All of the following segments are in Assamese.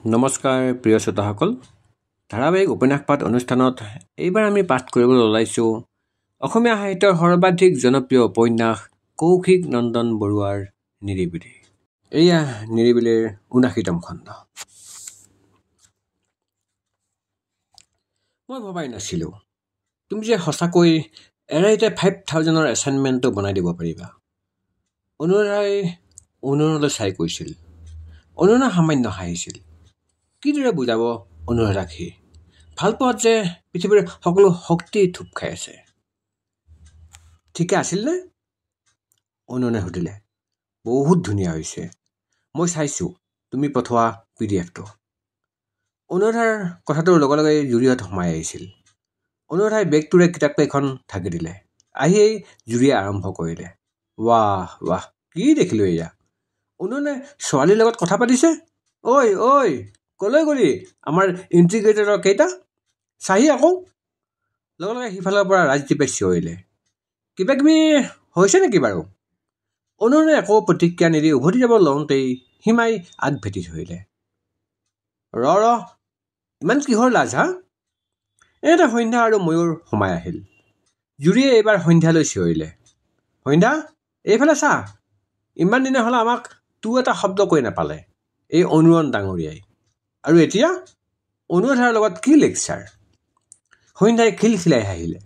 নমস্কাৰ প্ৰিয় শ্ৰোতাসকল, ধাৰাবাহিক উপন্যাস পাঠ অনুষ্ঠানত এইবাৰ আমি পাঠ কৰিবলৈ ওলাইছোঁ অসমীয়া সাহিত্যৰ সৰ্বাধিক জনপ্ৰিয় উপন্যাস কৌশিক নন্দন বৰুৱাৰ নিৰিবিলি। এয়া নিৰিবিলিৰ ৭৯তম খণ্ড। মই ভবাই নাছিলোঁ তুমি যে সঁচাকৈ এৰাইতে 5,000ৰ এছাইনমেণ্টটো বনাই দিব পাৰিবা। অনুৰাধাই অনুৰণলৈ চাই কৈছিল। অনুৰণে সামান্য হাঁহিছিল। কিদৰে বুজাব অনুৰাধাক সি? ভালপোৱাত যে পৃথিৱীৰ সকলো শক্তি থুপ খাই আছে। ঠিকে আছিল নে? অনুৰণে সুধিলে। বহুত ধুনীয়া হৈছে, মই চাইছোঁ তুমি পঠোৱা PDF-টো। অনুৰাধাৰ কথাটোৰ লগে লগে জুৰিহঁত সোমাই আহিছিল। অনুৰাধাই বেগটোৰে কিতাপকেইখন ঢাকি দিলে। আহিয়েই জুৰিয়ে আৰম্ভ কৰিলে। ৱাহ ৱাহ, কি দেখিলোঁ এয়া! অনুৰণে ছোৱালীৰ লগত কথা পাতিছে। ঐ ঐ, কলৈ গলি আমাৰ ইণ্টিগ্ৰেটেডৰ কেইটা? চাহি আকৌ। লগে লগে সিফালৰ পৰা ৰাজদ্বীপে চিঞৰিলে। কিবা কিবি হৈছে নেকি বাৰু? অনুৰণে একো প্ৰতিক্ৰিয়া নিদি উভতি যাব লওঁতেই সীমাই আগ ভেটি ধৰিলে। ৰ ইমান কিহৰ লাজ হা? এনেতে সন্ধ্যা আৰু ময়ূৰ সোমাই আহিল। জুৰিয়ে এইবাৰ সন্ধ্যালৈ চিঞৰিলে। সন্ধ্যা, এইফালে চা। ইমান দিনে হ'লে আমাক তোৰ এটা শব্দ কৈ নাপালে এই অনুৰণ ডাঙৰীয়াই। আৰু এতিয়া অনুৰাধাৰ লগত কি লেকচাৰ? সন্ধ্যাই খিলখিলাই হাঁহিলে।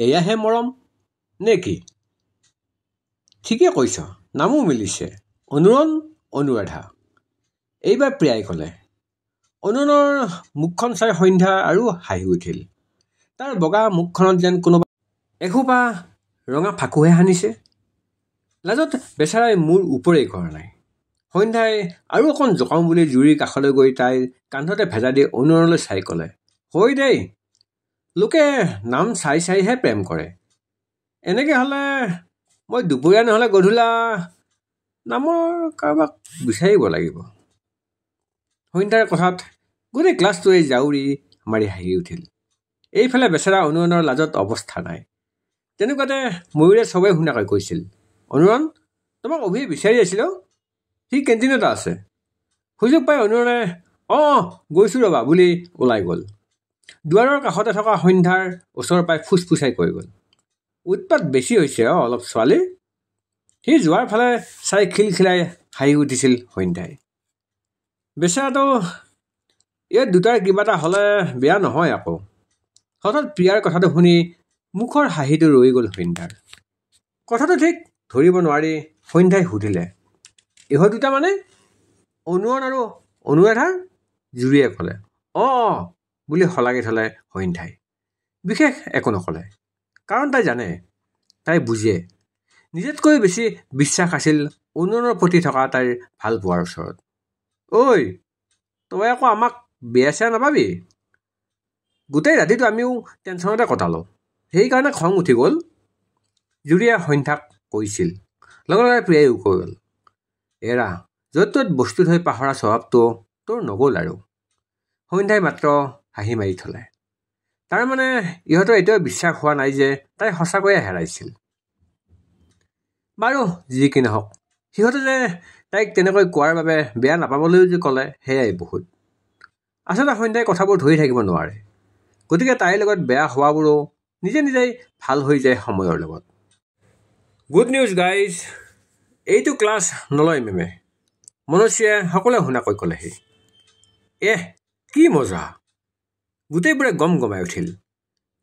এয়াহে মৰম নে কি? ঠিকে কৈছ, নামো মিলিছে, অনুৰণ অনুৰাধা। এইবাৰ প্ৰিয়াই ক'লে। অনুৰণৰ মুখখন চাই সন্ধ্যা আৰু হাঁহি উঠিল। তাৰ বগা মুখখনত যেন কোনোবা এসোপা ৰঙা ফাকুহে সানিছে। লাজত বেচেৰাই মূৰ ওপৰেই কৰা নাই। সন্ধ্যাই আৰু অকণ জোকাওঁ বুলি জুৰিৰ কাষলৈ গৈ তাইৰ কান্ধতে ভেজা দি অনুৰণলৈ চাই ক'লে। হৈ দেই, লোকে নাম চাই চাইহে প্ৰেম কৰে। এনেকৈ হ'লে মই দুপৰীয়া নহ'লে গধূলা নামৰ কাৰোবাক বিচাৰিব লাগিব। সন্ধ্যাৰ কথাত গোটেই ক্লাছটোৱে জাউৰি মাৰি হাঁহি উঠিল। এইফালে বেচেৰা অনুৰণৰ লাজত অৱস্থা নাই। তেনেকুৱাতে ময়ূৰে চবেই শুনাকৈ কৈছিল। অনুৰণ, তোমাক অভিয়ে বিচাৰি আছিল। সি কেণ্টিনতে আছে। সুযোগ পাই অনুৰণে অঁ গৈছোঁ ৰ'বা বুলি ওলাই গ'ল। দুৱাৰৰ কাষতে থকা সন্ধ্যাৰ ওচৰ পাই ফুচফুচাই কৈ গ'ল। উৎপাত বেছি হৈছে অলপ ছোৱালী। সি যোৱাৰ ফালে চাই খিলখিলাই হাঁহি উঠিছিল সন্ধ্যাই। বেচেৰাটো ইয়াত দুটাৰ কিবা এটা হ'লে বেয়া নহয় আকৌ। হঠাৎ প্ৰিয়াৰ কথাটো শুনি মুখৰ হাঁহিটো ৰৈ গ'ল সন্ধ্যাৰ। কথাটো ঠিক ধৰিব নোৱাৰি সন্ধ্যাই সুধিলে। ইহঁত দুটা মানে? অনুৰণ আৰু অনুৰাধাৰ? জুৰিয়ে ক'লে। অঁ বুলি শলাগি থলে সন্ধ্যাই। বিশেষ একো নক'লে। কাৰণ তাই জানে, তাই বুজে, নিজতকৈ বেছি বিশ্বাস আছিল অনুৰণৰ প্ৰতি থকা তাইৰ ভাল পোৱাৰ ওচৰত। ঐ, তই আকৌ আমাক বেয়া চেয়া নাপাবি। গোটেই ৰাতিটো আমিও টেনশ্যনতে কটালোঁ, সেইকাৰণে খং উঠি গ'ল। জুৰিয়ে সন্ধ্যাক কৈছিল। লগে লগে প্ৰিয়াইও কৈ গ'ল। এৰা, য'ত ত'ত বস্তু থৈ পাহৰা স্বভাৱটো তোৰ নগ'ল আৰু। সন্ধ্যাই মাত্ৰ হাঁহি মাৰি থলে। তাৰমানে ইহঁতৰ এতিয়াও বিশ্বাস হোৱা নাই যে তাই সঁচাকৈয়ে হেৰাইছিল। বাৰু যি কি নহওক, সিহঁতে যে তাইক তেনেকৈ কোৱাৰ বাবে বেয়া নাপাবলৈও যে ক'লে সেয়াই বহুত। আচলতে সন্ধ্যাই কথাবোৰ ধৰি থাকিব নোৱাৰে। গতিকে তাইৰ লগত বেয়া হোৱাবোৰো নিজে নিজেই ভাল হৈ যায় সময়ৰ লগত। গুড নিউজ গাইজ, এইটো ক্লাছ নলয় মেমে। মনস্বীয়ে সকলোৱে শুনাকৈ ক'লেহি। কি মজা! গোটেইবোৰে গম গমাই উঠিল।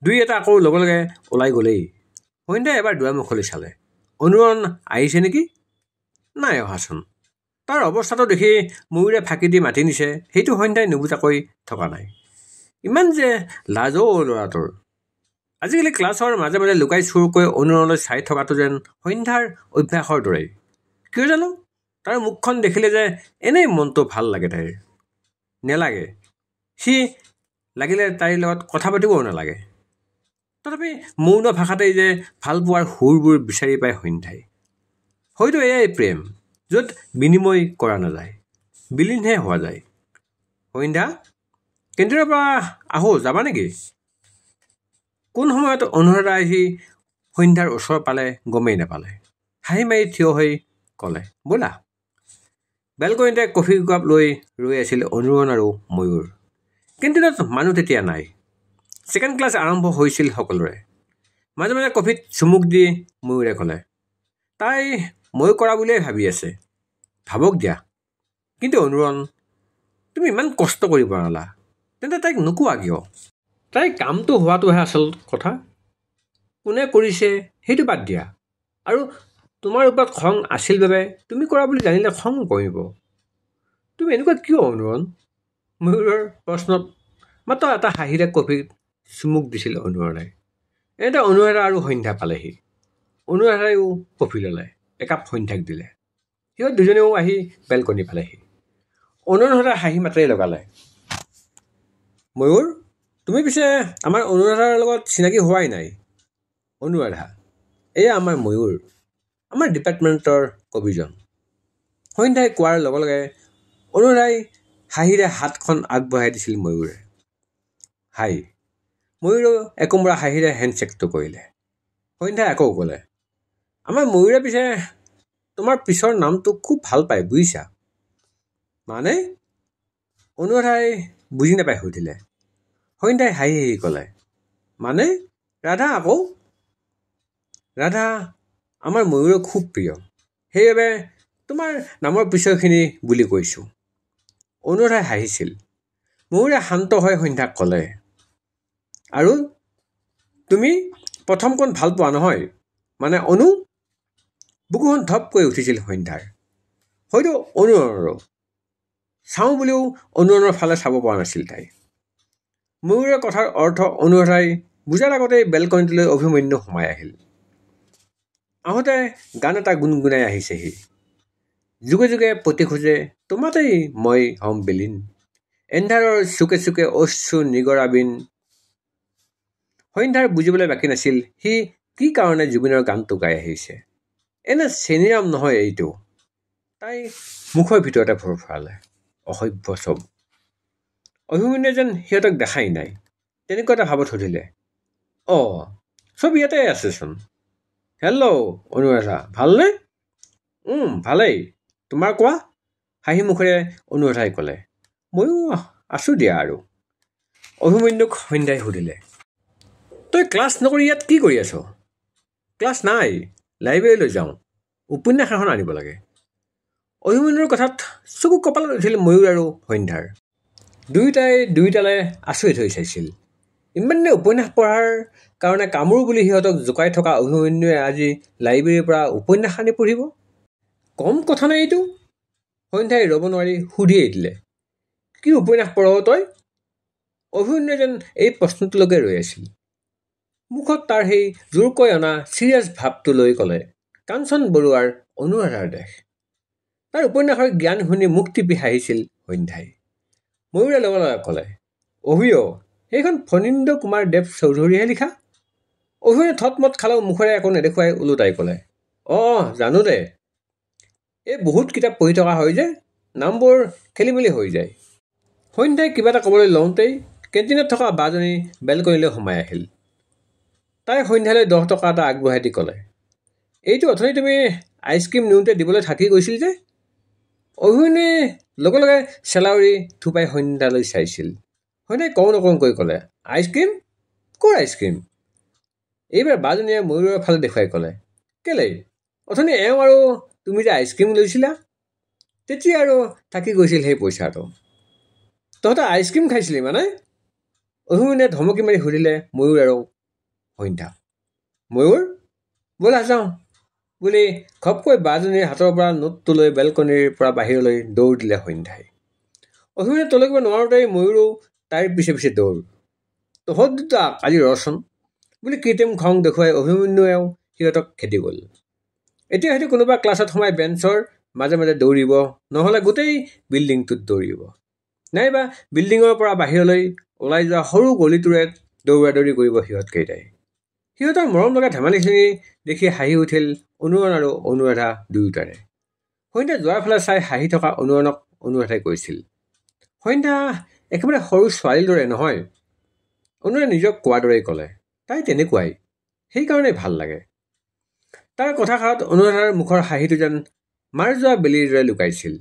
দুই এটা আকৌ লগে লগে ওলাই গ'লেই। সন্ধ্যাই এবাৰ দুৱাৰমুখলৈ চালে। অনুৰণ আহিছে নেকি? নাই অহাচোন। তাৰ অৱস্থাটো দেখি ময়ূৰে ফাঁকি দি মাতি নিছে সেইটো সন্ধ্যাই নুবুজাকৈ থকা নাই। ইমান যে লাজ ল'ৰাটোৰ। আজিকালি ক্লাছৰ মাজে মাজে লুকাই চুৰকৈ অনুৰণলৈ চাই থকাটো যেন সন্ধ্যাৰ অভ্যাসৰ দৰেই। কিয় জানো তাৰ মুখখন দেখিলে যে এনেই মনটো ভাল লাগে তাইৰ। নেলাগে, সি লাগিলে তাইৰ লগত কথা পাতিবও নালাগে। তথাপি মৌন ভাষাতেই যে ভাল পোৱাৰ সুৰবোৰ বিচাৰি পায় সন্ধ্যাই। হয়তো এয়াই প্ৰেম, য'ত বিনিময় কৰা নাযায়, বিলীনহে হোৱা যায়। সন্ধ্যা, কেণ্টিনৰ পৰা আহোঁ, যাবা নেকি? কোন সময়ত অনুৰাধা আহি সন্ধ্যাৰ ওচৰ পালে গমেই নাপালে। হাঁহি মাৰি থিয় হৈ ক'লে, ব'লা। বেলকনিতে কফি কাপ লৈ ৰৈ আছিল অনুৰণ আৰু ময়ূৰ। কেণ্টিনত মানুহ তেতিয়া নাই। ছেকেণ্ড ক্লাছ আৰম্ভ হৈছিল সকলোৰে। মাজে মাজে কফিত চুমুক দি ময়ূৰে ক'লে, তাই মই কৰা বুলিয়ে ভাবি আছে, ভাবক দিয়া। কিন্তু অনুৰণ, তুমি ইমান কষ্ট কৰিব নোৱাৰা, তেন্তে তাইক নোকোৱা কিয়? তাইৰ কামটো হোৱাটোহে আচল কথা। কোনে কৰিছে সেইটো বাদ দিয়া। আৰু তোমাৰ ওপৰত খং আছিল বাবে তুমি কৰা বুলি জানিলে খং কৰিব। তুমি এনেকুৱা কিয় অনুৰণ? ময়ূৰৰ প্ৰশ্নত মাত্ৰ এটা হাঁহিৰে কফিত চুমুক দিছিল অনুৰণে। এনেতে অনুৰাধা আৰু সন্ধ্যা পালেহি। অনুৰাধাইও কফি ল'লে, একাপ সন্ধ্যাক দিলে। সিহঁত দুজনেও আহি বেলকনি পালেহি। অনুৰাধাই হাঁহি মাত্ৰেই লগালে, ময়ূৰ, তুমি পিছে আমাৰ অনুৰাধাৰ লগত চিনাকি হোৱাই নাই। অনুৰাধা, এয়া আমাৰ ময়ূৰ, আমাৰ ডিপাৰ্টমেণ্টৰ কবিজন। সন্ধ্যাই কোৱাৰ লগে লগে অনুৰাধাই হাঁহিৰে হাতখন আগবঢ়াই দিছিল ময়ূৰে। হাই। ময়ূৰেও একুমৰা হাঁহিৰে হেণ্ডশ্বেকটো কৰিলে। সন্ধ্যাই আকৌ ক'লে, আমাৰ ময়ূৰে পিছে তোমাৰ পিছৰ নামটো খুব ভাল পায় বুজিছা। মানে? অনুৰাধাই বুজি নাপাই সুধিলে। সন্ধ্যাই হাঁহি হাঁহি ক'লে, মানে ৰাধা আকৌ। ৰাধা আমাৰ ময়ূৰৰ খুব প্ৰিয়, সেইবাবে তোমাৰ নামৰ পিছৰখিনি বুলি কৈছোঁ। অনুৰাধাই হাঁহিছিল। ময়ূৰে শান্ত হৈ সন্ধ্যাক ক'লে, আৰু তুমি প্ৰথমখন ভাল পোৱা নহয়, মানে অনু? বুকুখন ধপকৈ উঠিছিল সন্ধ্যাৰ। হয়তো অনুৰণৰো। চাওঁ বুলিও অনুৰণৰ ফালে চাব পৰা নাছিল তাই। ময়ূৰৰ কথাৰ অৰ্থ অনুৰাধাই বুজাৰ আগতেই বেলকনিটোলৈ অভিমন্যু সোমাই আহিল। আহোঁতে গান এটা গুণগুণাই আহিছেহি। যুগে যুগে পতি খোজে তোমাতেই মই হম বিলীন, এন্ধাৰৰ চুকে চুকে অশ্ৰু নিগৰাবিন। সন্ধ্যাৰ বুজিবলৈ বাকী নাছিল সি কি কাৰণে জুবিনৰ গানটো গাই আহিছে। এনে চেনিৰাম নহয় এইটো। তাই মুখৰ ভিতৰতে ভৰ ভৰালে, অসভ্য চব। অভিমন্যুৱে যেন সিহঁতক দেখাই নাই তেনেকুৱা এটা ভাৱত সুধিলে, চব ইয়াতে আছেচোন। হেল্ল' অনুৰাধা, ভালনে? ভালেই, তোমাৰ কোৱা? হাঁহি মুখেৰে অনুৰাধাই ক'লে, ময়ো আছোঁ দিয়া আৰু। অভিমন্যুক সন্ধ্যাই সুধিলে, তই ক্লাছ নকৰি ইয়াত কি কৰি আছ? ক্লাছ নাই, লাইব্ৰেৰীলৈ যাওঁ, উপন্যাস এখন আনিব লাগে। অভিমন্যুৰ কথাত চকু কপালত উঠিল ময়ূৰ আৰু সন্ধ্যাৰ। দুয়োটাই দুয়োটালৈ আচৰিত হৈ চাইছিল। ইমান দিনে উপন্যাস পঢ়াৰ কাৰণে কামোৰ বুলি সিহঁতক জোকাই থকা অভিমন্যুৱে আজি লাইব্ৰেৰীৰ পৰা উপন্যাস আনি পঢ়িব? কম কথা নাই এইটো। সন্ধ্যাই ৰ'ব নোৱাৰি সুধিয়েই দিলে, কি উপন্যাস পঢ় তই? অভিমন্যুৱে যেন এই প্ৰশ্নটোলৈকে ৰৈ আছিল। মুখত তাৰ সেই জোৰকৈ অনা চিৰিয়াছ ভাৱটো লৈ ক'লে, কাঞ্চন বৰুৱাৰ অনুৰাধাৰ দেশ। তাৰ উপন্যাসৰ জ্ঞান শুনি মুখ টিপি হাঁহিছিল সন্ধ্যাই। ময়ূৰে লগে লগে ক'লে, সেইখন ফণীন্দ্ৰ কুমাৰ দেৱ চৌধুৰীহে লিখা। অভিমন্যুৱে থতমত খালেও মুখেৰে একো নেদেখুৱাই ওলোটাই ক'লে, জানো দে। এই বহুত কিতাপ পঢ়ি থকা হয় যে নামবোৰ খেলি মেলি হৈ যায়। সন্ধ্যাই কিবা এটা ক'বলৈ লওঁতেই কেণ্টিনত থকা বাজনী বেলকনিলৈ সোমাই আহিল। তাই সন্ধ্যালৈ 10 টকা এটা আগবঢ়াই দি ক'লে, এইটো অথনি তুমি আইচক্ৰীম নিওঁতে দিবলৈ থাকি গৈছিল যে। অভিমন্যুৱে লগে লগে চেলাউৰি থোপাই সন্ধ্যালৈ চাইছিল। সন্ধ্যাই কওঁ নকওঁকৈ ক'লে, আইচক্ৰীম? ক'ৰ আইচক্ৰীম? এইবাৰ বাজনীয়ে ময়ূৰৰ ফালে দেখুৱাই ক'লে, কেলেই অথনি এওঁ আৰু তুমি যে আইচক্ৰীম লৈছিলা, তেতিয়া আৰু থাকি গৈছিল সেই পইচাটো। তহঁতে আইচক্ৰীম খাইছিলি মানে? অভিমন্যুৱে ধমকি মাৰি সুধিলে ময়ূৰ আৰু সন্ধ্যা। ময়ূৰ, ব'লা যাওঁ বুলি ঘপকৈ বাজনীৰ হাতৰ পৰা নোটটো লৈ বেলকনিৰ পৰা বাহিৰলৈ দৌৰ দিলে সন্ধ্যাই। অভিমন্যুৱে তলকিব নোৱাৰোঁতেই ময়ূৰো তাইৰ পিছে পিছে দৌৰ। তহঁত দুটা আজি ৰচোন বুলি কৃত্ৰিম খং দেখুৱাই অভিমন্যুৱেও সিহঁতক খেদি গ'ল। এতিয়া হয়তো কোনোবা ক্লাছত সোমাই বেঞ্চৰ মাজে মাজে দৌৰিব, নহ'লে গোটেই বিল্ডিংটোত দৌৰিব, নাইবা বিল্ডিঙৰ পৰা বাহিৰলৈ ওলাই যোৱা সৰু গলিটোৰে দৌৰা দৌৰি কৰিব সিহঁতকেইটাই। সিহঁতৰ মৰম লগা ধেমালিখিনি দেখি হাঁহি উঠিল অনুৰণ আৰু অনুৰাধা দুয়োটাৰে। সন্ধ্যা যোৱাৰ ফালে চাই হাঁহি থকা অনুৰণক অনুৰাধাই কৈছিল, সন্ধ্যা একেবাৰে সৰু ছোৱালীৰ দৰে নহয়। অনুৰে নিজক কোৱাৰ দৰেই ক'লে, তাই তেনেকুৱাই, সেইকাৰণেই ভাল লাগে। তাৰ কথাষাৰত অনুৰাধাৰ মুখৰ হাঁহিটো যেন মাৰ যোৱা বেলিৰ দৰে লুকাইছিল।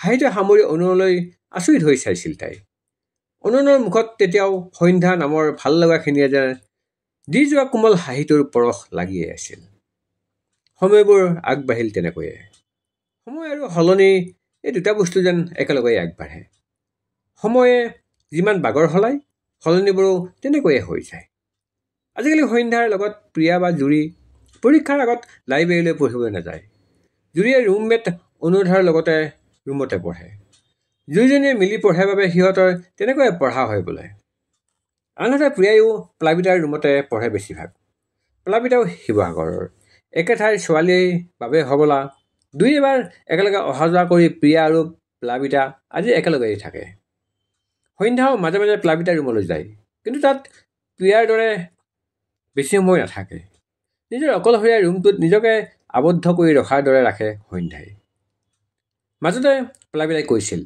হাঁহিটো সামৰি অনুনলৈ আচৰিত হৈ চাইছিল তাই। অনুনৰ মুখত তেতিয়াও সন্ধ্যা নামৰ ভাল লগাখিনিয়ে যেন দি যোৱা কোমল হাঁহিটোৰ পৰশ লাগিয়ে আছিল। সময়বোৰ আগবাঢ়িল তেনেকৈয়ে। সময় আৰু সলনি এই দুটা বস্তু যেন একেলগে আগবাঢ়ে। সময়ে যিমান বাগৰ সলায়, সলনিবোৰো তেনেকৈয়ে হৈ যায়। আজিকালি সন্ধ্যাৰ লগত প্ৰিয়া বা জুৰি পৰীক্ষাৰ আগত লাইব্ৰেৰীলৈ পঢ়িবলৈ নাযায়। জুৰিয়ে ৰুমমেট অনুৰাধাৰ লগতে ৰুমতে পঢ়ে। দুয়োজনীয়ে মিলি পঢ়ে বাবে সিহঁতৰ তেনেকৈয়ে পঢ়া হয় বোলে। আনহাতে প্ৰিয়াইও প্লাবিতাৰ ৰুমতে পঢ়ে বেছিভাগ। প্লাবিতাও শিৱসাগৰৰ। একে ঠাইৰ ছোৱালীৰ বাবে হবলা দুই এবাৰ একেলগে অহা যোৱা কৰি প্ৰিয়া আৰু প্লাবিতা আজি একেলগেই থাকে। সন্ধ্যাও মাজে মাজে প্লাবিতাৰ ৰুমলৈ যায়, কিন্তু তাত প্ৰিয়াৰ দৰে বেছি সময় নাথাকে। নিজৰ অকলশৰীয়া ৰুমটোত নিজকে আবদ্ধ কৰি ৰখাৰ দৰে ৰাখে সন্ধ্যাই। মাজতে প্লাবিতাই কৈছিল,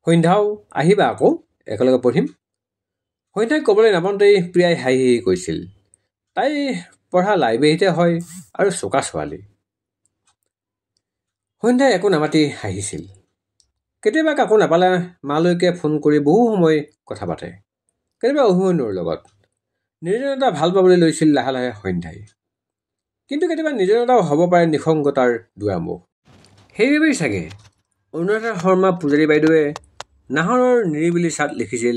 সন্ধ্যাও আহিবা আকৌ, একেলগে পঢ়িম। সন্ধ্যাই ক'বলৈ নাপাওঁতেই প্ৰিয়াই হাঁহি হাঁহি কৈছিল, তাই পঢ়া লাইব্ৰেৰীতে হয় আৰু চোকা ছোৱালী। সন্ধ্যাই একো নামাতি হাঁহিছিল। কেতিয়াবা কাকো নাপালে মালৈকে ফোন কৰি বহু সময় কথা পাতে, কেতিয়াবা অভিমন্যুৰ লগত। নিৰ্জনতা ভাল পাবলৈ লৈছিল লাহে লাহে সন্ধ্যাই। কিন্তু কেতিয়াবা নিৰ্জনতাও হ'ব পাৰে নিসংগতাৰ দুৱাৰমুখ। সেইবাবেই চাগে অনুৰাধা শৰ্মা পূজাৰী বাইদেৱে নাহৰৰ নিৰিবিলি চাত লিখিছিল,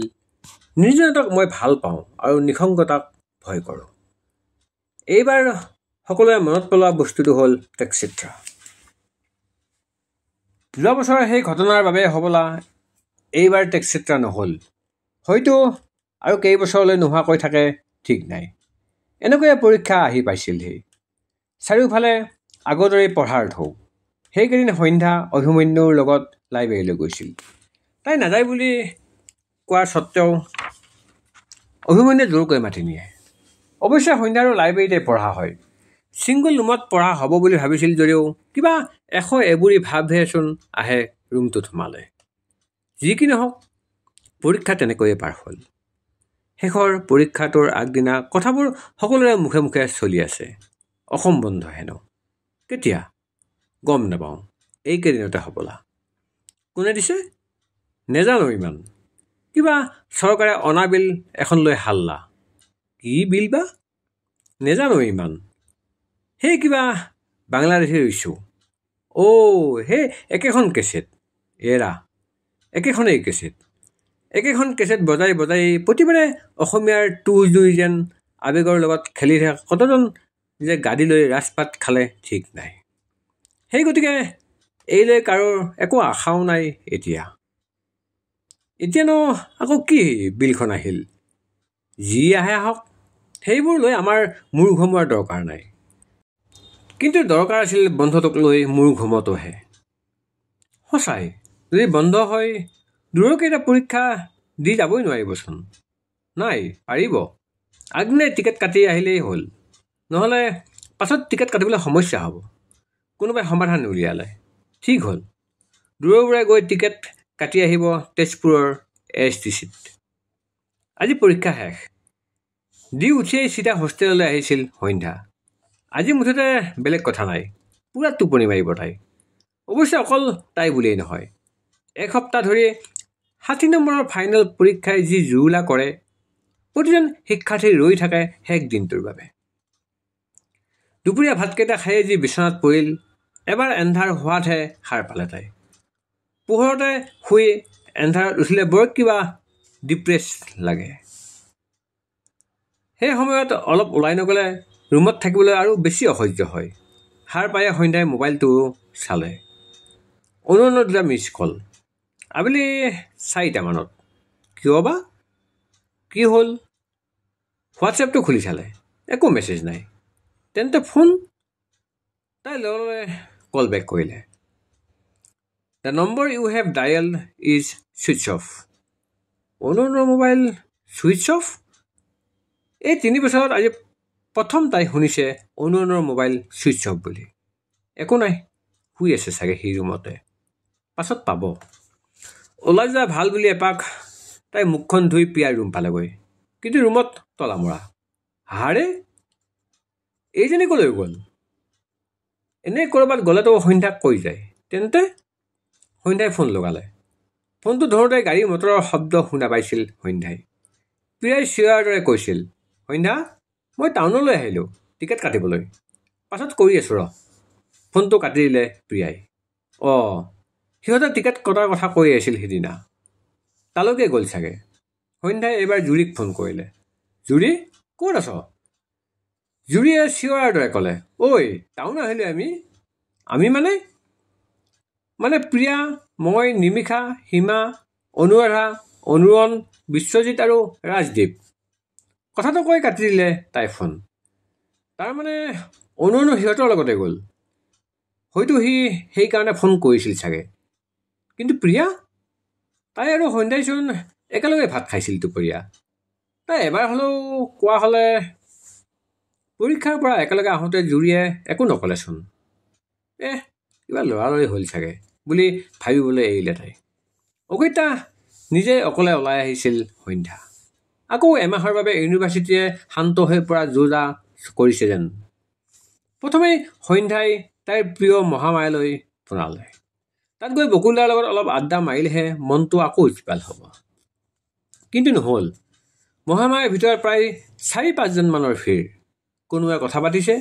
নিৰ্জনতাক মই ভাল পাওঁ আৰু নিসংগতাক ভয় কৰোঁ। এইবাৰ সকলোৱে মনত পেলোৱা বস্তুটো হ'ল টেকচিত্ৰ। যোৱা বছৰৰ সেই ঘটনাৰ বাবে হবলা এইবাৰ টেকচিত্ৰা নহ'ল। হয়তো আৰু কেইবছৰলৈ নোহোৱাকৈ থাকে ঠিক নাই। এনেকৈয়ে পৰীক্ষা আহি পাইছিলহি। চাৰিওফালে আগৰদৰেই পঢ়াৰ ঢৌ। সেইকেইদিন সন্ধ্যা অভিমন্যুৰ লগত লাইব্ৰেৰীলৈ গৈছিল। তাই নাযায় বুলি কোৱাৰ স্বত্তেও অভিমন্যুৱে জোৰকৈ মাতি নিয়ে। অৱশ্যে সন্ধ্যাৰো লাইব্ৰেৰীতে পঢ়া হয়। ছিংগল ৰুমত পঢ়া হ'ব বুলি ভাবিছিল যদিও কিবা এবুৰি ভাৱহেচোন আহে ৰুমটোত সোমালে। যি কি নহওক পৰীক্ষা তেনেকৈয়ে পাৰ হ'ল। শেষৰ পৰীক্ষাটোৰ আগদিনা কথাবোৰ সকলোৰে মুখে মুখে চলি আছে। অসম বন্ধ হেনো। কেতিয়া? গম নাপাওঁ, এইকেইদিনতে হ'বলা। কোনে দিছে? নেজানো ইমান। কিবা চৰকাৰে অনা বিল এখন লৈ হাল্লা। কি বিল বা? নেজানো ইমান। সেই কিবা বাংলাদেশীৰ ইছ্যু। সেই একেখন কেছেট। এৰা একেখনেই কেছেট। একেখন কেছেট বজাই বজাই প্ৰতিবাৰে অসমীয়াৰ তুহ জুই যেন আৱেগৰ লগত খেলি থকা কতজন যে গাদী লৈ ৰাজপাত খালে ঠিক নাই। সেই গতিকে এইলৈ কাৰো একো আশাও নাই এতিয়া। এতিয়ানো আকৌ কি বিলখন আহিল? যি আহে আহক, সেইবোৰ লৈ আমাৰ মূৰ ঘমোৱাৰ দৰকাৰ নাই। কিন্তু দৰকাৰ আছিল বন্ধটোক লৈ মূৰ ঘমোৱাটোহে। সঁচাই যদি বন্ধ হয় দূৰৰ কেইটা পৰীক্ষা দি যাবই নোৱাৰিবচোন। নাই, পাৰিব। আগদিনাই টিকেট কাটি আহিলেই হ'ল। নহ'লে পাছত টিকেট কাটিবলৈ সমস্যা হ'ব। কোনোবাই সমাধান উলিয়ালে। ঠিক হ'ল, দূৰবোৰে গৈ টিকেট কাটি আহিব তেজপুৰৰ ASTCত। আজি পৰীক্ষা শেষ। দি উঠিয়েই চিধা হোষ্টেললৈ আহিছিল সন্ধ্যা। আজি মুঠতে বেলেগ কথা নাই, পুৰা টোপনি মাৰিব তাই। অৱশ্যে অকল তাই বুলিয়েই নহয়, এসপ্তাহ ধৰি 60 নম্বৰৰ ফাইনেল পৰীক্ষাই যি জুৰুলা কৰে, প্ৰতিজন শিক্ষাৰ্থী ৰৈ থাকে শেষ দিনটোৰ বাবে। দুপৰীয়া ভাতকেইটা খায়ে যি বিচনাত পৰিল, এবাৰ এন্ধাৰ হোৱাতহে সাৰ পালে তাই। পোহৰতে শুই এন্ধাৰত উঠিলে বৰ কিবা ডিপ্ৰেছ লাগে। সেই সময়ত অলপ ওলাই নগ'লে ৰুমত থাকিবলৈ আৰু বেছি অসহ্য হয়। সাৰ পায়ে সন্ধ্যাই মোবাইলটো চালে। অনুৰণৰ দুটা মিছ কল। আবেলি 4টামানত। কিয় বা? কি হ'ল? হোৱাটছএপটো খুলি চালে, একো মেছেজ নাই। তেন্তে ফোন? তাই লগে কল বেক কৰিলে। The number you have dialled is switch off. অনুনৰ মোবাইল ছুইচ অফ? এই 3 বছৰত আজি প্ৰথম তাই শুনিছে অনুনৰ মোবাইল ছুইচ অফ বুলি। একো নাই, শুই আছে চাগে সেই ৰুমতে, পাছত পাব। ওলাই যোৱা ভাল বুলি এপাক তাই মুখখন ধুই প্ৰিয়াৰ ৰুম পালেগৈ। কিন্তু ৰুমত তলা মৰা। হাৰে, এইজনী ক'লৈ গ'ল? এনেই ক'ৰবাত গ'লেতো সন্ধ্যাক কৈ যায়। তেন্তে সন্ধ্যাই ফোন লগালে। ফোনটো ধৰোঁতে গাড়ী মটৰৰ শব্দ শুনা পাইছিল সন্ধ্যাই। প্ৰিয়াই চিঞৰাৰ দৰে কৈছিল, সন্ধ্যা, মই টাউনলৈ আহিলোঁ টিকেট কাটিবলৈ, পাছত কৰি আছোঁ ৰ। ফোনটো কাটি দিলে প্ৰিয়াই। সিহঁতে টিকেট কটাৰ কথা কৈ আছিল সিদিনা, তালৈকে গ'ল চাগে। সন্ধ্যাই এইবাৰ জুৰিক ফোন কৰিলে। জুৰি, ক'ত আছ? জুৰিয়ে চিঞৰাৰ দৰে ক'লে, ঐ টাউন আহিলোঁ আমি মানে প্ৰিয়া, মই, নিমিষা, সীমা, অনুৰাধা, অনুৰণ, বিশ্বজিৎ আৰু ৰাজদ্বীপ। কথাটো কৈ কাটি দিলে তাই ফোন। তাৰমানে অনুৰণো সিহঁতৰ লগতে গ'ল। হয়তো সি সেইকাৰণে ফোন কৰিছিল চাগে। কিন্তু প্ৰিয়া, তাই আৰু সন্ধ্যাইচোন একেলগে ভাত খাইছিল দুপৰীয়া। তাই এবাৰ হ'লেও কোৱা হ'লে। পৰীক্ষাৰ পৰা একেলগে আহোঁতে জুৰিয়ে একো নক'লেচোন। কিবা লৰালৰি হ'ল চাগে বুলি ভাবিবলৈ এৰিলে তাই। অগত্যা নিজে অকলে ওলাই আহিছিল সন্ধ্যা। আকৌ এমাহৰ বাবে ইউনিভাৰ্চিটিয়ে শান্ত হৈ পৰা যোজা কৰিছে যেন। প্ৰথমে সন্ধ্যাই তাইৰ প্ৰিয় মহামায়ালৈ বনালে। তাত গৈ বকুলদাৰ লগত অলপ আড্ডা মাৰিলেহে মনটো আকৌ উৎপাল হ'ব। কিন্তু নহ'ল। মহামায়াৰ ভিতৰত প্ৰায় 4-5জন মানৰ ভিৰ। কোনোৱে কথা পাতিছে,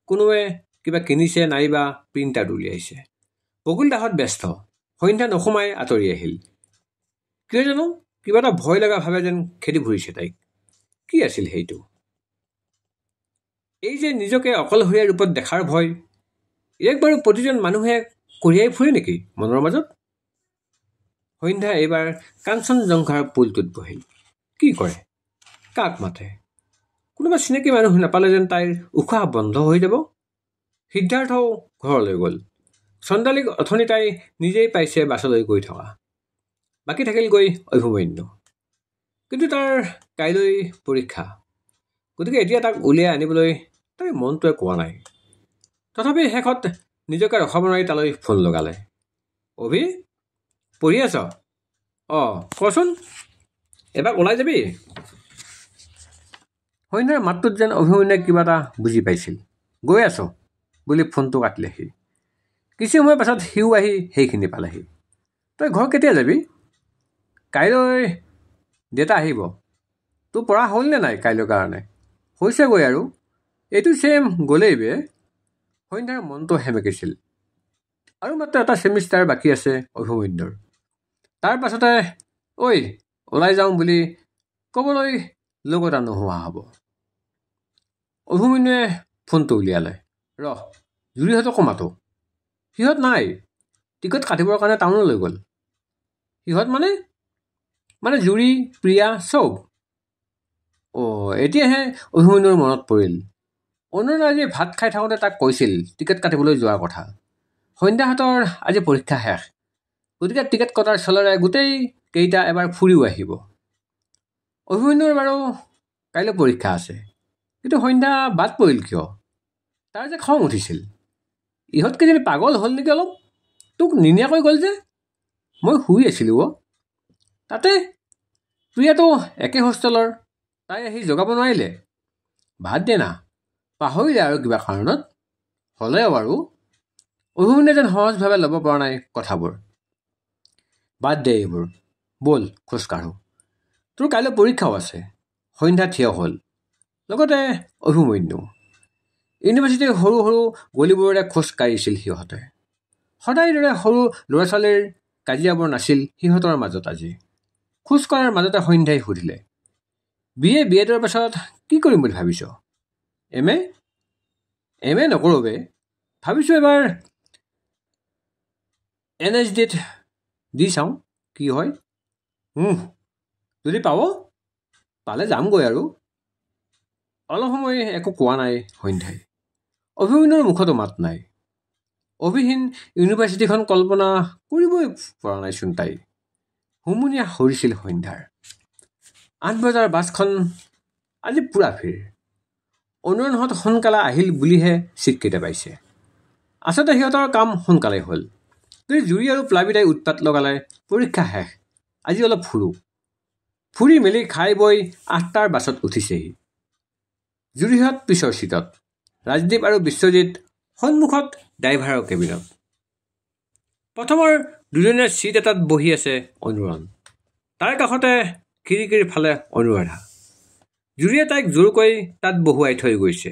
কোনোৱে কিবা কিনিছে নাইবা প্ৰিণ্টাৰ উলিয়াইছে। বকুলদাহঁত ব্যস্ত। সন্ধ্যা নোসোমাই আঁতৰি আহিল। কিয় জানো কিবা এটা ভয় লগা ভাৱে যেন খেদি ফুৰিছে তাইক। কি আছিল সেইটো? এই যে নিজকে অকলশৰীয়া ৰূপত দেখাৰ ভয়, ইয়াক বাৰু প্ৰতিজন মানুহে কঢ়িয়াই ফুৰে নেকি মনৰ মাজত? সন্ধ্যা এইবাৰ কাঞ্চনজংঘাৰ পুলটোত বহিল। কি কৰে? কাক মাতে? কোনোবা চিনাকি মানুহ নাপালে যেন তাইৰ উশাহ বন্ধ হৈ যাব। সিদ্ধাৰ্থও ঘৰলৈ গ'ল। চন্দালিক অথনি তাই নিজেই পাইছে বাছলৈ গৈ থকা। বাকী থাকিল গৈ অভিমন্যু। কিন্তু তাৰ কাইলৈ পৰীক্ষা, গতিকে এতিয়া তাক উলিয়াই আনিবলৈ তাইৰ মনটোৱে কোৱা নাই। তথাপি শেষত নিজকে ৰখাব নোৱাৰি তালৈ ফোন লগালে। অভি, পঢ়ি আছ? কচোন, এবাৰ ওলাই যাবি? সন্ধ্যাৰ মাতটোত যেন অভিমন্যুৱে কিবা এটা বুজি পাইছিল। গৈ আছ বুলি ফোনটো কাটিলে সি। কিছু সময় পাছত সিও আহি সেইখিনি পালেহি। তই ঘৰ কেতিয়া যাবি? কাইলৈ দেউতা আহিব। তোৰ পঢ়া হ'লনে নাই কাইলৈৰ কাৰণে? হৈছেগৈ আৰু। এইটো চেম গ'লেই বে। সন্ধ্যাৰ মনটো সেমেকিছিল। আৰু মাত্ৰ এটা ছেমিষ্টাৰ বাকী আছে অভিমন্যুৰ। তাৰ পাছতে ঐ ওলাই যাওঁ বুলি ক'বলৈ লোক এটা নোহোৱা হ'ব। অভিমন্যুৱে ফোনটো উলিয়ালে। জুৰিহঁতকো মাতো। সিহঁত নাই, টিকট কাটিবৰ কাৰণে টাউনলৈ গ'ল। সিহঁত মানে জুৰি, প্ৰিয়া চব। এতিয়াহে অভিমন্যুৰ মনত পৰিল। অনুৰে আজি ভাত খাই থাকোঁতে তাক কৈছিল টিকেট কাটিবলৈ যোৱাৰ কথা। সন্ধ্যাহঁতৰ আজি পৰীক্ষা শেষ, গতিকে টিকেট কটাৰ চলেৰে গোটেই কেইটা এবাৰ ফুৰিও আহিব। অভিমন্যুৰ বাৰু কাইলৈ পৰীক্ষা আছে, কিন্তু সন্ধ্যা বাদ পৰিল কিয়? তাৰ যে খং উঠিছিল। ইহঁত কেইজনী পাগল হ'ল নেকি অলপ? তোক নিনিয়াকৈ গ'ল যে। মই শুই আছিলোঁ। তাতে প্ৰিয়াটো একে হোষ্টেলৰ, তাই আহি জগাব নোৱাৰিলে। বাদ দে না, পাহৰিলে আৰু কিবা কাৰণত। হ'লেও বাৰু অভিমন্যুৱে যেন সহজভাৱে ল'ব পৰা নাই কথাবোৰ। বাদ দে এইবোৰ, ব'ল খোজকাঢ়ো। তোৰ কাইলৈ পৰীক্ষাও আছে। সন্ধ্যা থিয় হ'ল, লগতে অভিমন্যু। ইউনিভাৰ্চিটিৰ সৰু সৰু গলিবোৰেৰে খোজ কাঢ়িছিল সিহঁতে। সদায় দৰে সৰু ল'ৰা ছোৱালীৰ কাজিয়াবোৰ নাছিল সিহঁতৰ মাজত আজি। খোজ কঢ়াৰ মাজতে সন্ধ্যাই সুধিলে, বিএডৰ পাছত কি কৰিম বুলি ভাবিছ? এম এ নকৰোঁ বে। ভাবিছোঁ এবাৰ NSDত দি চাওঁ কি হয়। যদি পালে যামগৈ আৰু। অলপ সময় একো কোৱা নাই সন্ধ্যাই। অভিমন্যুৰ মুখতো মাত নাই। অভিহীন ইউনিভাৰ্চিটিখন কল্পনা কৰিবই পৰা নাইচোন তাই। হুমুনিয়া সৰিছিল সন্ধ্যাৰ। 8 বজাৰ বাছখন আজি পূৰা ভিৰ। অনুৰণহঁত সোনকালে আহিল বুলিহে স্বীকৃতি পাইছে। আচলতে সিহঁতৰ কাম সোনকালেই হ'ল। কিন্তু জুৰি আৰু প্লাবিতাই উৎপাত লগালে পৰীক্ষা শেষ, আজি অলপ ফুৰি মেলি খাই বৈ 8টাৰ বাছত উঠিছেহি। জুৰিহঁত পিছৰ চিটত, ৰাজদ্বীপ আৰু বিশ্বজিৎ সন্মুখত ড্ৰাইভাৰৰ কেবিনত। প্ৰথমৰ দুজনীয়া চিট এটাত বহি আছে অনুৰণ। তাৰ কাষতে খিৰিকীৰ ফালে অনুৰাধা। জুৰিয়ে তাইক জোৰকৈ তাত বহুৱাই থৈ গৈছে।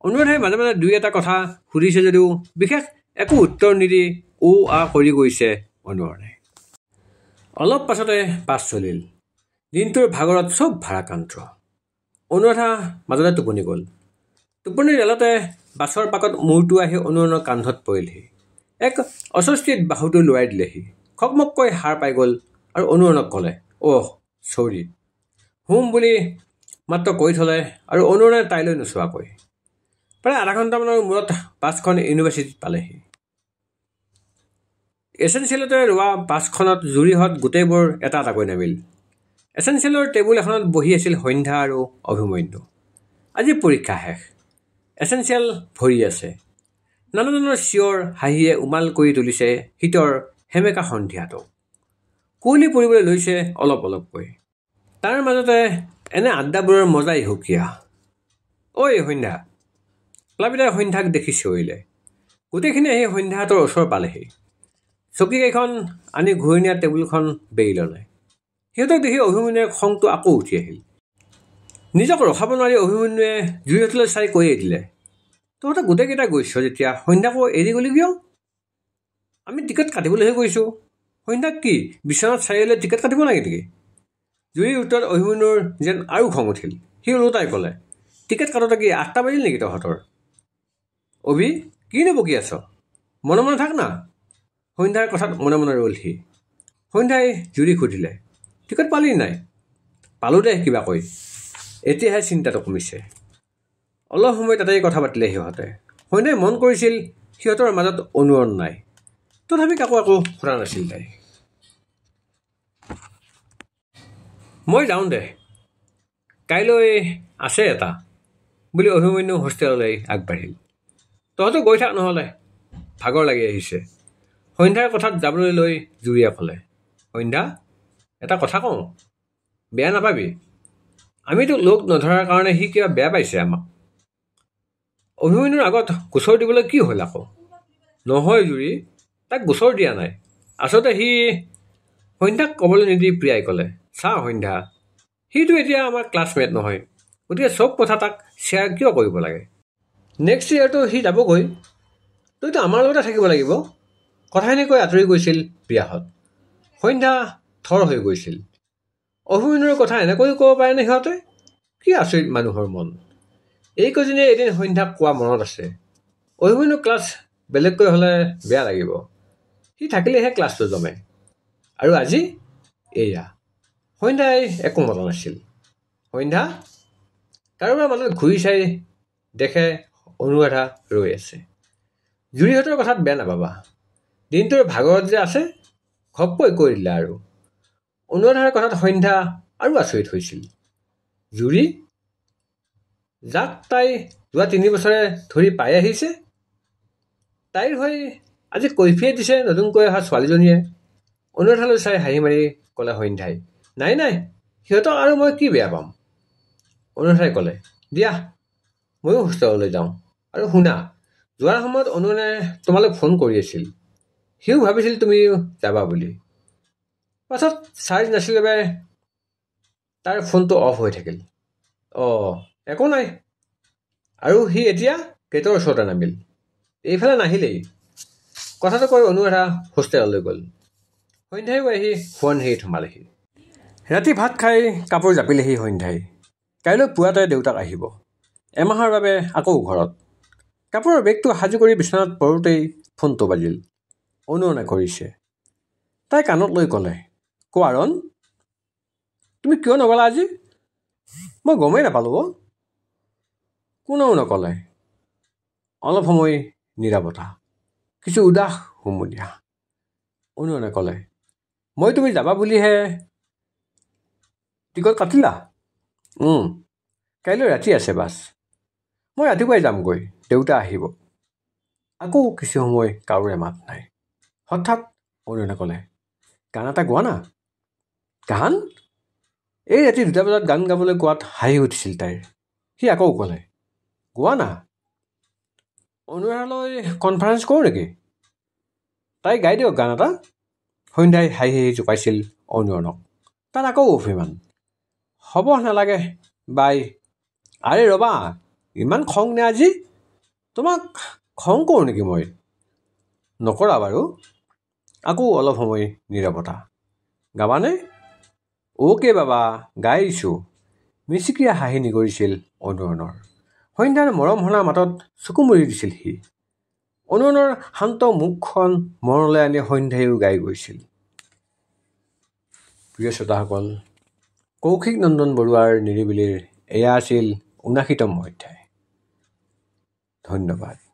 অনুৰাধাই মাজে মাজে দুই এটা কথা সুধিছে যদিও বিশেষ একো উত্তৰ নিদি কৰি গৈছে অনুৰণে। অলপ পাছতে বাছ চলিল। দিনটোৰ ভাগৰত চব ভাৰাক্ৰান্ত। অনুৰাধা মাজতে টোপনি গ'ল। টোপনিৰ ৰেলতে বাছৰ পাকত মূৰটো আহি অনুৰণৰ কান্ধত পৰিলহি। এক অস্বস্তিত বাহুটো লৰাই দিলেহি। খকমককৈ সাৰ পাই গ'ল আৰু অনুৰণক ক'লে, অহ চৰি। হুম বুলি মাত্ৰ কৈ থলে আৰু অনুৰণে তাইলৈ নোচোৱাকৈ। প্ৰায় আধা ঘণ্টামানৰ মূৰত বাছখন ইউনিভাৰ্চিটিত পালেহি। এছেঞ্চিয়েলতে ৰোৱা বাছখনত জুৰিহঁত গোটেইবোৰ এটা এটাকৈ নামিল। এছেঞ্চিয়েলৰ টেবুল এখনত বহি আছিল সন্ধ্যা আৰু অভিমন্যু। আজি পৰীক্ষা শেষ। এছেঞ্চিয়েল ভৰি আছে। নানা ধৰণৰ চিঞৰ হাঁহিয়ে উমাল কৰি তুলিছে শীতৰ সেমেকা সন্ধিয়াটো। কুঁৱলী পৰিবলৈ লৈছে অলপ অলপকৈ। তাৰ মাজতে এনে আড্ডাবোৰৰ মজাই সুকীয়া। ঐ সন্ধ্যা। ক্লাবিতাই সন্ধ্যাক দেখি চিঞৰিলে। গোটেইখিনি আহি সন্ধ্যাহঁতৰ ওচৰ পালেহি। চকীকেইখন আনি ঘূৰি নিয়া টেবুলখন বেৰি ল'লে। সিহঁতক দেখি অভিমন্যুৱে খংটো আকৌ উঠি আহিল। নিজক ৰখাব নোৱাৰি অভিমন্যুৱে জুৰিহঁতলৈ চাই কৈয়ে দিলে, তহঁতে গোটেইকেইটা গৈছ যেতিয়া সন্ধ্যাকো এৰি গ'লি কিয়? আমি টিকেট কাটিবলৈহে গৈছোঁ। সন্ধ্যাক কি বিশ্বনাথ চাৰিআলিলৈ টিকেট কাটিব লাগে নেকি? জুৰিৰ উত্তৰত অভিমন্যুৰ যেন আৰু খং উঠিল। সি ওলোটাই ক'লে, টিকেট কাটোতে কি 8টা বাজিল নেকি তহঁতৰ? অভি কিনো বকি আছ? মনে মনে থাক না। সন্ধ্যাৰ কথাত মনে মনে ৰ'ল সি। সন্ধ্যাই জুৰিক সুধিলে, টিকেট পালি নাই? পালোঁ দে কিবা কৈ। এতিয়াহে চিন্তাটো কমিছে। অলপ সময় তাতেই কথা পাতিলে সিহঁতে। সন্ধ্যাই মন কৰিছিল সিহঁতৰ মাজত অনুৰণ নাই। তথাপি কাকো একো সোধা নাছিল তাই। মই যাওঁ দে, কাইলৈ আছে এটা বুলি অভিমন্যু হোষ্টেললৈ আগবাঢ়িল। তহঁতো গৈ থাক নহ'লে, ভাগৰ লাগি আহিছে। সন্ধ্যাৰ কথাত যাবলৈ লৈ জুৰিয়ে ক'লে, সন্ধ্যা এটা কথা কওঁ, বেয়া নাপাবি। আমিতো লগ নধৰাৰ কাৰণে সি কিবা বেয়া পাইছে আমাক। অভিমন্যুৰ আগত গোচৰ দিবলৈ কি হ'ল আকৌ? নহয় জুৰি, তাক গোচৰ দিয়া নাই। আচলতে সি সন্ধ্যাক ক'বলৈ নিদি প্ৰিয়াই ক'লে, চা সন্ধ্যা, সিটো এতিয়া আমাৰ ক্লাছমেট নহয়, গতিকে চব কথা তাক শ্বেয়াৰ কিয় কৰিব লাগে? নেক্সট ইয়েৰটো সি যাবগৈ, তইতো আমাৰ লগতে থাকিব লাগিব। কথাখিনি কৈ আঁতৰি গৈছিল প্ৰিয়াহঁত। সন্ধ্যা থৰ হৈ গৈছিল। অভিমন্যুৰ কথা এনেকৈও ক'ব পাৰেনে সিহঁতে? কি আচৰিত মানুহৰ মন। এইকেইজনীয়ে এদিন সন্ধ্যাক কোৱা মনত আছে, অভিমন্যু ক্লাছ বেলেগকৈ হ'লে বেয়া লাগিব, সি থাকিলেহে ক্লাছটো জমে। আৰু আজি এয়া। সন্ধ্যাই একো মতা নাছিল। সন্ধ্যা কাৰোবাৰ মাজত ঘূৰি চাই দেখে অনুৰাধা ৰৈ আছে। জুৰিহঁতৰ কথাত বেয়া নাপাবা, দিনটোৰ ভাগৰত যে আছে ঘপকৈ কৈ দিলে আৰু। অনুৰাধাৰ কথাত সন্ধ্যা আৰু আচৰিত হৈছিল। জুৰি যাক তাই যোৱা 3 বছৰে ধৰি পাই আহিছে, তাইৰ হৈ আজি কৈফিয়ত দিছে নতুনকৈ অহা ছোৱালীজনীয়ে। অনুৰাধালৈ চাই হাঁহি মাৰি ক'লে সন্ধ্যাই, নাই নাই, সিহঁতক আৰু মই কি বেয়া পাম। অনুৰাধাই ক'লে, দিয়া ময়ো হোষ্টেললৈ যাওঁ। আৰু শুনা, যোৱাৰ সময়ত অনুৰণে তোমালৈ ফোন কৰি আছিল। সিও ভাবিছিল তুমি যাবা বুলি। পাছত চাৰ্জ নাছিলে বাবে তাৰ ফোনটো অফ হৈ থাকিল। একো নাই। আৰু সি এতিয়া গেটৰ ওচৰতে নামিল, এইফালে নাহিলেই। কথাটো কৈ অনুৰাধা হোষ্টেললৈ গ'ল। সন্ধ্যাইও আহি শোৱনি হেৰিত সোমালেহি। ৰাতি ভাত খাই কাপোৰ জাপিলেহি সন্ধ্যাই। কাইলৈ পুৱাতে দেউতাক আহিব। এমাহৰ বাবে আকৌ ঘৰত। কাপোৰৰ বেগটো সাজু কৰি বিচনাত পৰোঁতেই ফোনটো বাজিল। অনুৰণে কৰিছে। তাই কাণত লৈ ক'লে, কোৱা ৰণ, তুমি কিয় নগ'লা আজি? মই গমেই নাপালোঁ। কোনেও নক'লে। অলপ সময় নীৰৱতা, কিছু উদাস হুমুলীয়া। অনুৰণে ক'লে, মই তুমি যাবা বুলিহে টিকট কাটিলা? কাইলৈ ৰাতি আছে বাছ। মই ৰাতিপুৱাই যামগৈ, দেউতা আহিব। আকৌ কিছু সময় কাৰোৰে মাত নাই। হঠাৎ অনুৰণে ক'লে, গান এটা গোৱা না। গান? এই ৰাতি 2টা বজাত গান গাবলৈ কোৱাত হাঁহি উঠিছিল তাইৰ। সি আকৌ ক'লে, গোৱা না। অনুৰাধালৈ কনফাৰেঞ্চ কৰোঁ নেকি? তাই গাই দিয়ক গান এটা। সন্ধ্যাই হাঁহি জোকাইছিল অনুৰণক। তাত আকৌ অভিমান। হ'ব নালাগে বাই। আৰে ৰ'বা, ইমান খং নে আজি? তোমাক খং কৰোঁ নেকি মই? নকৰা বাৰু। আকৌ অলপ সময় নীৰৱতা। গাবানে? অ'কে বাবা, গাইছোঁ। মিচিকিয়া হাঁহি নিগৰিছিল অনুৰণৰ। সন্ধ্যাৰ মৰম হনা মাতত চকু মুৰি দিছিল সি। অনুৰণৰ শান্ত মুখখন মনলৈ আনি সন্ধ্যায়ো গাই গৈছিল। প্ৰিয় শ্ৰোতাসকল, কৌশিক নন্দন বৰুৱাৰ নিৰিবিলিৰ এয়া আছিল ৭৯তম অধ্যায়। ধন্যবাদ।